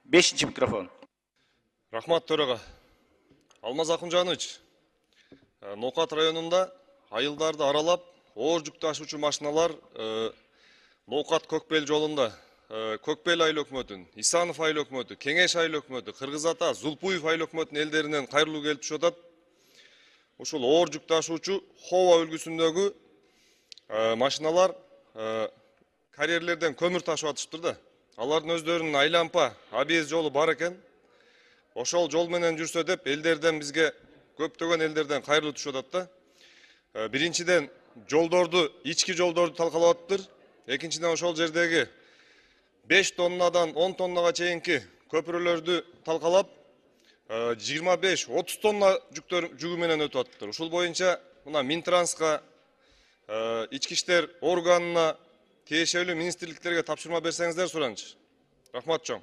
Бешинчи микрофон. Рахмат төрага. Алмаз Акунжанович, Ноокат районунда айылдарды аралап, оор жүк ташуучу машиналар Ноокат Көкбел жолунда Көкбел айыл өкмөтүн, Исанов айыл өкмөтү, Кеңеш айыл өкмөтү, Кыргыз Ата, Зулпуев айыл өкмөтүнүн элдеринен кайрылуу келип түшүп атат. Ушул оор жүк ташуучу Хова үлгүсүндөгү машиналар карьерлерден көмүр ташып атышыптыр да. Алардын өздөрүнүн айлампа, абиез жолу бар экен. Ошол жол менен жүрсө деп элдерден бизге көптөгөн элдерден кайрылуу түшүп атат да. Биринчиден жолдорду, ички жолдорду талкалап атыптыр. Экинчиден ошол жердеги 5 тоннадан 10 тоннага чейинки көпүрөлөрдү талкалап 25-30 тонна жүгү менен өтүп атыптыр. Ушул боюнча мына Минтранска, ички иштер органына, тиешелүү министрликтерге тапшырма берсеңиздер суранчы. Рахмат чоң.